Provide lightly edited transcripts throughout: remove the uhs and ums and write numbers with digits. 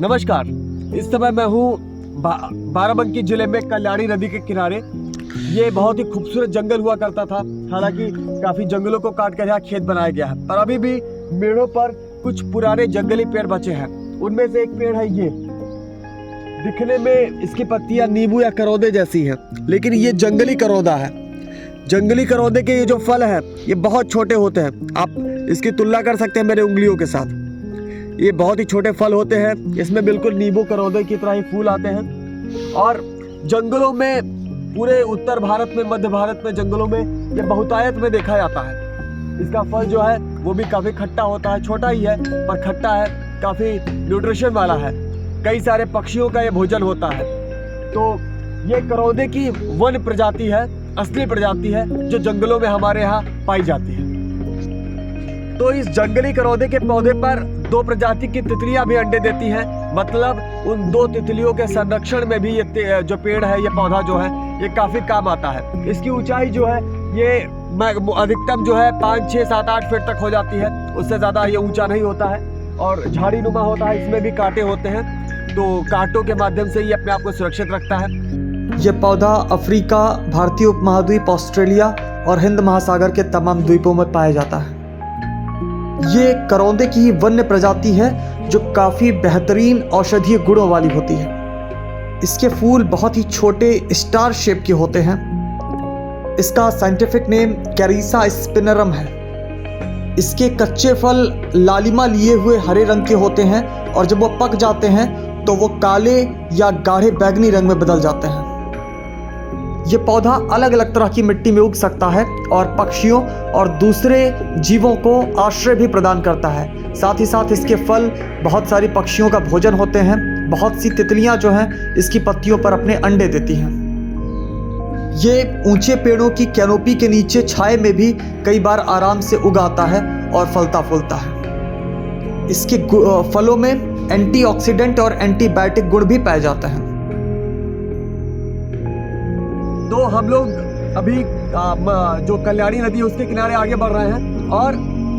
नमस्कार। इस समय मैं हूँ बाराबंकी जिले में कल्याणी नदी के किनारे। ये बहुत ही खूबसूरत जंगल हुआ करता था। हालांकि काफी जंगलों को काट कर यहाँ खेत बनाया गया है, पर अभी भी मेड़ों पर कुछ पुराने जंगली पेड़ बचे हैं। उनमें से एक पेड़ है ये। दिखने में इसकी पत्तियां नींबू या करौदे जैसी हैं, लेकिन ये जंगली करौदा है। जंगली करौदे के ये जो फल है ये बहुत छोटे होते हैं। आप इसकी तुलना कर सकते हैं मेरे उंगलियों के साथ। ये बहुत ही छोटे फल होते हैं। इसमें बिल्कुल नींबू करौदे की तरह ही फूल आते हैं। और जंगलों में, पूरे उत्तर भारत में, मध्य भारत में जंगलों में ये बहुतायत में देखा जाता है। इसका फल जो है वो भी काफ़ी खट्टा होता है। छोटा ही है पर खट्टा है, काफ़ी न्यूट्रिशन वाला है। कई सारे पक्षियों का ये भोजन होता है। तो ये करौदे की वन प्रजाति है, असली प्रजाति है, जो जंगलों में हमारे यहाँ पाई जाती है। तो इस जंगली करौदे के पौधे पर 2 प्रजाति की तितलियां भी अंडे देती हैं। मतलब उन 2 तितलियों के संरक्षण में भी ये जो पेड़ है, ये पौधा जो है, ये काफी काम आता है। इसकी ऊंचाई जो है ये अधिकतम जो है 5, 6, 7, 8 फीट तक हो जाती है। उससे ज्यादा ये ऊंचा नहीं होता है और झाड़ी नुमा होता है। इसमें भी कांटे होते हैं, तो कांटों के माध्यम से ये अपने आप को सुरक्षित रखता है। यह पौधा अफ्रीका, भारतीय उपमहाद्वीप, ऑस्ट्रेलिया और हिंद महासागर के तमाम द्वीपों में पाया जाता है। ये करौंदे की ही वन्य प्रजाति है जो काफ़ी बेहतरीन औषधीय गुणों वाली होती है। इसके फूल बहुत ही छोटे स्टार शेप के होते हैं। इसका साइंटिफिक नेम कैरिसा स्पिनरम है। इसके कच्चे फल लालिमा लिए हुए हरे रंग के होते हैं और जब वो पक जाते हैं तो वो काले या गाढ़े बैंगनी रंग में बदल जाते हैं। ये पौधा अलग अलग तरह की मिट्टी में उग सकता है और पक्षियों और दूसरे जीवों को आश्रय भी प्रदान करता है। साथ ही साथ इसके फल बहुत सारी पक्षियों का भोजन होते हैं। बहुत सी तितलियां जो हैं इसकी पत्तियों पर अपने अंडे देती हैं। ये ऊंचे पेड़ों की कैनोपी के नीचे छाए में भी कई बार आराम से उग आता है और फलता फूलता है। इसके फलों में एंटीऑक्सीडेंट और एंटीबायोटिक गुण भी पाए जाते हैं। तो हम लोग अभी जो कल्याणी नदी है उसके किनारे आगे बढ़ रहे हैं और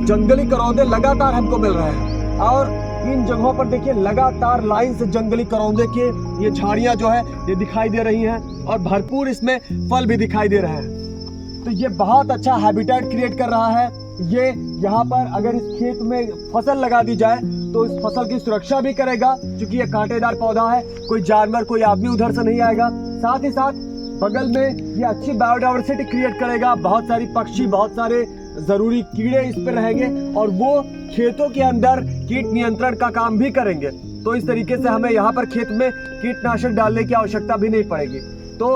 जंगली करौंदे लगातार हमको मिल रहे हैं। और इन जगहों पर देखिए लगातार लाइन से जंगली करौंदे के ये झाड़ियां जो है ये दिखाई दे रही हैं और भरपूर इसमें फल भी दिखाई दे रहे हैं। तो ये बहुत अच्छा हैबिटेट क्रिएट कर रहा है। ये यहाँ पर अगर इस खेत में फसल लगा दी जाए तो इस फसल की सुरक्षा भी करेगा, क्योंकि ये कांटेदार पौधा है। कोई जानवर, कोई आदमी उधर से नहीं आएगा। साथ ही साथ बगल में ये अच्छी बायोडाइवर्सिटी क्रिएट करेगा। बहुत सारी पक्षी, बहुत सारे जरूरी कीड़े इस पर रहेंगे और वो खेतों के अंदर कीट नियंत्रण का काम भी करेंगे। तो इस तरीके से हमें यहाँ पर खेत में कीटनाशक डालने की आवश्यकता भी नहीं पड़ेगी। तो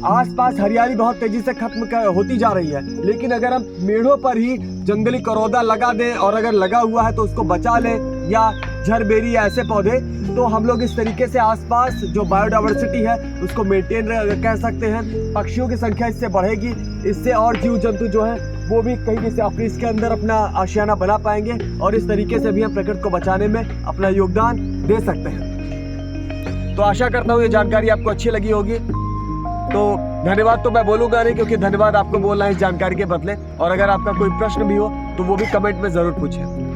आसपास हरियाली बहुत तेजी से खत्म होती जा रही है। लेकिन अगर हम मेढ़ों पर ही जंगली करौदा लगा दें और अगर लगा हुआ है तो उसको बचा लें, या झरबेरी या ऐसे पौधे, तो हम लोग इस तरीके से आसपास जो बायोडाइवर्सिटी है उसको मेंटेन कह सकते हैं। पक्षियों की संख्या इससे बढ़ेगी। इससे और जीव जंतु जो है वो भी कहीं से अपने इसके अंदर अपना आशियाना बना पाएंगे और इस तरीके से भी हम प्रकृति को बचाने में अपना योगदान दे सकते हैं। तो आशा करता हूँ ये जानकारी आपको अच्छी लगी होगी। तो धन्यवाद तो मैं बोलूँगा नहीं, क्योंकि धन्यवाद आपको बोलना है इस जानकारी के बदले। और अगर आपका कोई प्रश्न भी हो तो वो भी कमेंट में ज़रूर पूछें।